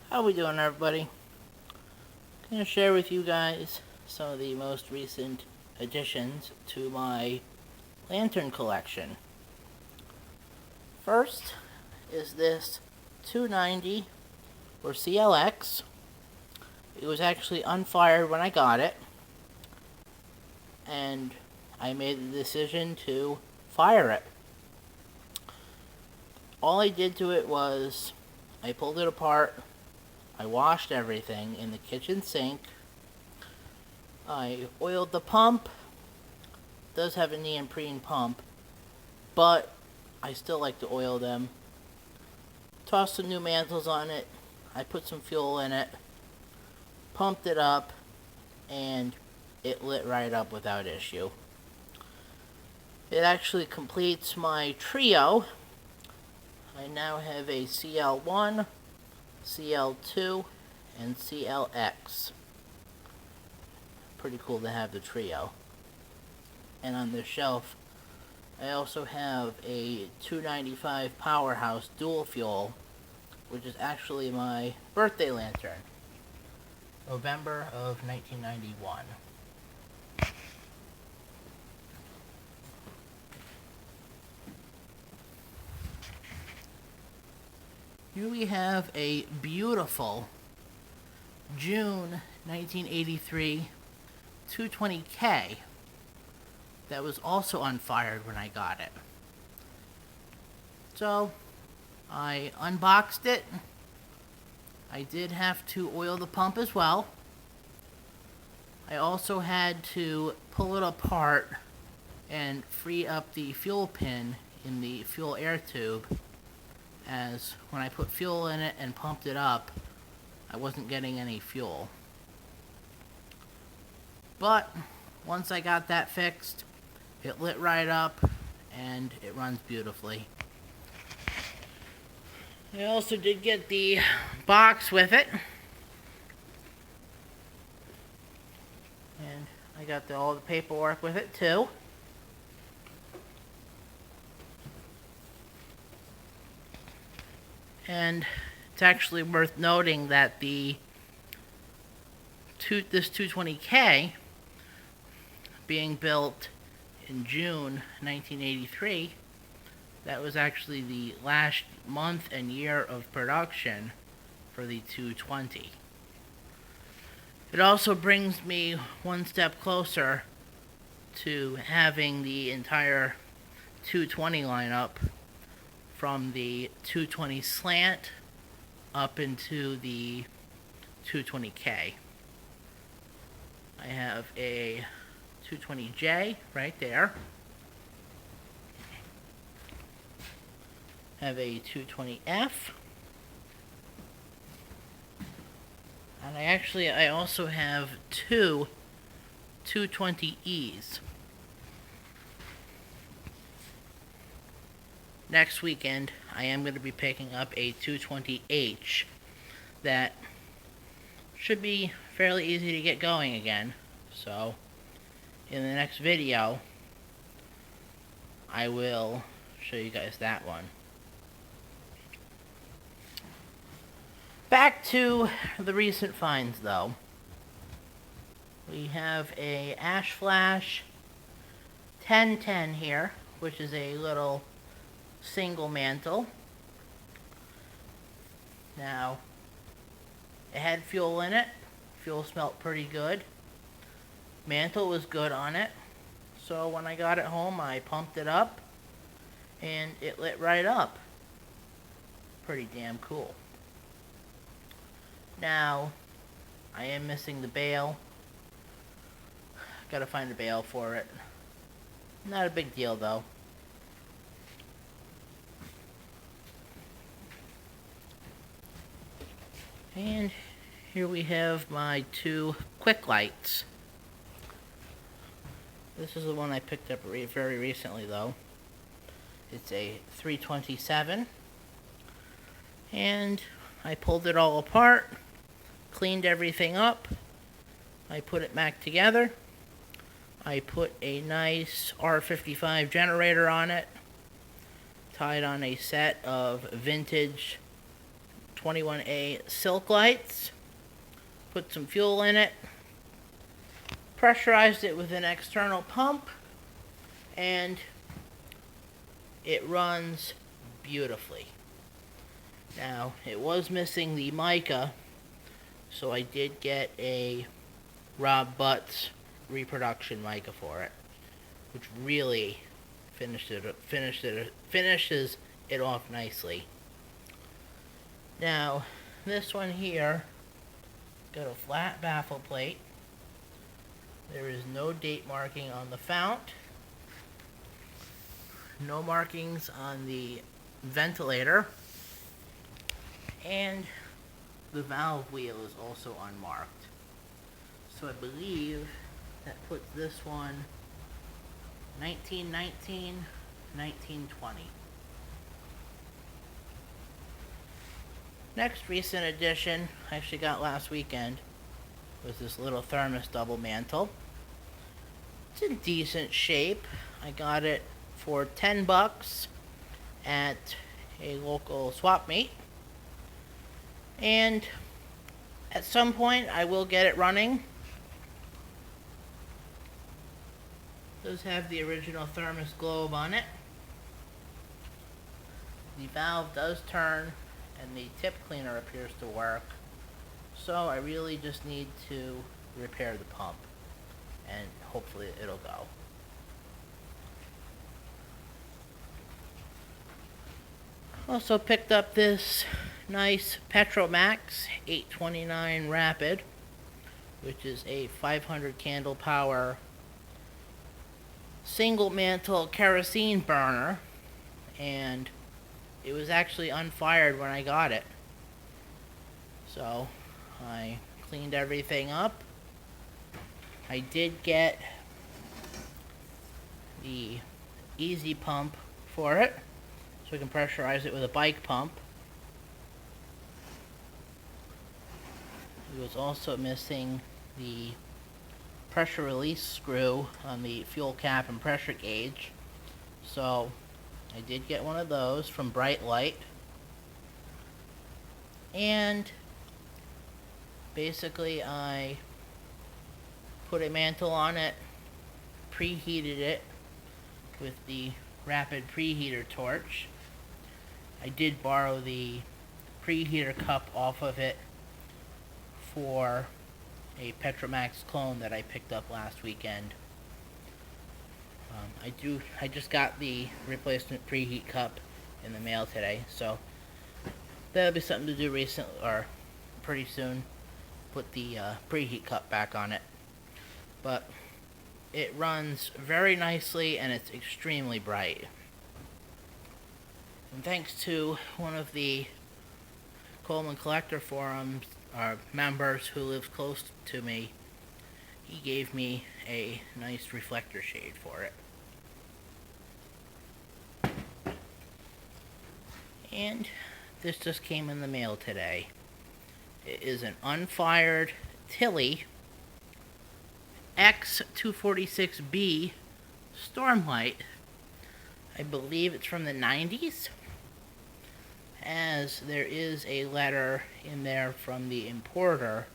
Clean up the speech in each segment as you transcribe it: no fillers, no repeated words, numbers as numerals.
How we doing, everybody? I'm going to share with you guys some of the most recent additions to my lantern collection. First is this 290 or CLX. It was actually unfired when I got it, and I made the decision to fire it. All I did to it was I pulled it apart, I washed everything in the kitchen sink, I oiled the pump. It does have a neoprene pump, but I still like to oil them. Tossed some new mantles on it, I put some fuel in it, pumped it up, and it lit right up without issue. It actually completes my trio. I now have a CL1, CL2, and CLX. Pretty cool to have the trio. And on the shelf, I also have a 295 Powerhouse dual fuel, which is actually my birthday lantern. November of 1991. Here we have a beautiful June 1983 220K that was also unfired when I got it. So, I unboxed it. I did have to oil the pump as well. I also had to pull it apart and free up the fuel pin in the fuel air tube, as when I put fuel in it and pumped it up, I wasn't getting any fuel. But once I got that fixed, it lit right up and it runs beautifully. I also did get the box with it, and I got all the paperwork with it too. And it's actually worth noting that this 220K being built in June 1983, that was actually the last month and year of production for the 220. It also brings me one step closer to having the entire 220 lineup, from the 220 slant up into the 220K. I have a 220J right there. Have a 220F. And I also have two 220Es. Next weekend, I am going to be picking up a 220H that should be fairly easy to get going again. So, in the next video, I will show you guys that one. Back to the recent finds, though. We have a Ash Flash 1010 here, which is a little single mantle. Now, it had fuel in it. Fuel smelled pretty good. Mantle was good on it. So when I got it home, I pumped it up, and it lit right up. Pretty damn cool. Now, I am missing the bail. Gotta find a bail for it. Not a big deal, though. And here we have my two quick lights. This is the one I picked up very recently, though. It's a 327. And I pulled it all apart, cleaned everything up. I put it back together. I put a nice R55 generator on it, tied on a set of vintage 21A silk lights, put some fuel in it, pressurized it with an external pump, and it runs beautifully. Now, it was missing the mica, so I did get a Rob Butts reproduction mica for it, which really finishes it off nicely. Now, this one here got a flat baffle plate. There is no date marking on the fount. No markings on the ventilator. And the valve wheel is also unmarked. So I believe that puts this one 1919, 1920. Next recent addition I actually got last weekend was this little thermos double mantle. It's in decent shape. I got it for $10 at a local swap meet. And at some point I will get it running. It does have the original thermos globe on it. The valve does turn and the tip cleaner appears to work. So I really just need to repair the pump and hopefully it'll go. Also picked up this nice Petromax 829 Rapid, which is a 500 candle power single mantle kerosene burner, and it was actually unfired when I got it. So I cleaned everything up. I did get the easy pump for it, so we can pressurize it with a bike pump. It was also missing the pressure release screw on the fuel cap and pressure gauge, so I did get one of those from Bright Light. And basically I put a mantle on it, preheated it with the rapid preheater torch. I did borrow the preheater cup off of it for a Petromax clone that I picked up last weekend. I just got the replacement preheat cup in the mail today, so that'll be something to do pretty soon. Put the preheat cup back on it. But it runs very nicely and it's extremely bright. And thanks to one of the Coleman Collector Forums members who lives close to me, he gave me a nice reflector shade for it. And this just came in the mail today. It is an unfired Tilley X246B Stormlight. I believe it's from the 90s, as there is a letter in there from the importer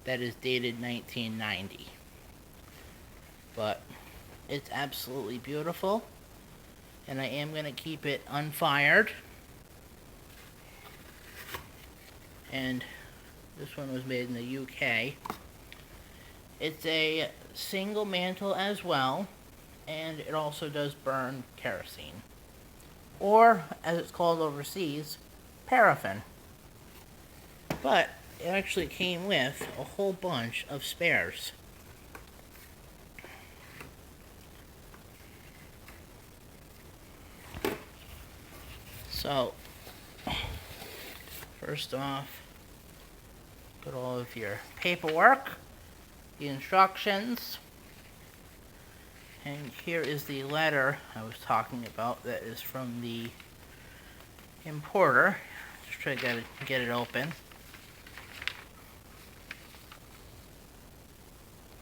that is dated 1990. But it's absolutely beautiful, and I am going to keep it unfired. And this one was made in the UK. It's a single mantle as well, and it also does burn kerosene, or as it's called overseas, paraffin. But it actually came with a whole bunch of spares. So first off, got all of your paperwork, the instructions, and here is the letter I was talking about that is from the importer. Just try to get it open.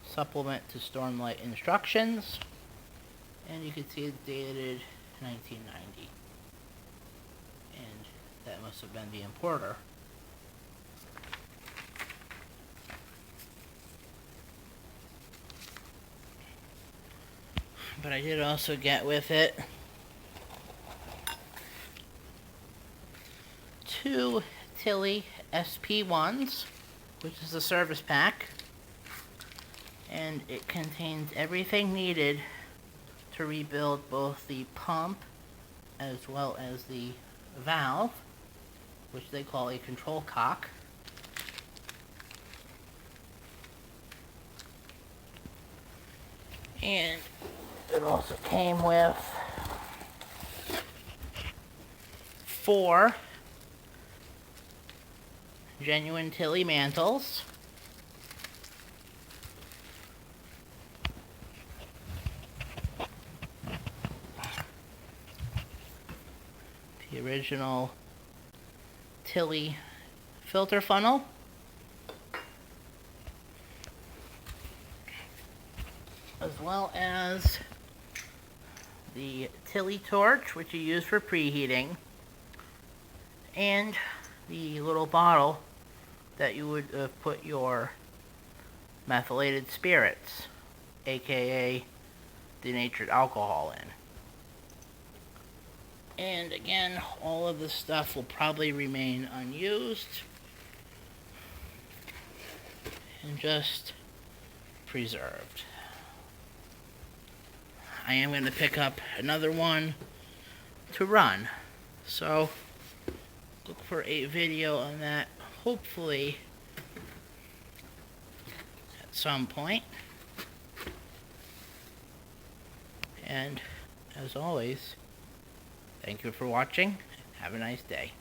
Supplement to Stormlight instructions, and you can see it's dated 1990, and that must have been the importer. But I did also get with it 2 Tilly SP1s, which is the service pack, and it contains everything needed to rebuild both the pump as well as the valve, which they call a control cock. And it also came with 4 genuine Tilly mantles, the original Tilly filter funnel, as well as the Tilly torch, which you use for preheating, and the little bottle that you would put your methylated spirits, aka denatured alcohol, in. And again, all of this stuff will probably remain unused and just preserved. I am going to pick up another one to run, so look for a video on that, hopefully at some point. And as always, thank you for watching. Have a nice day.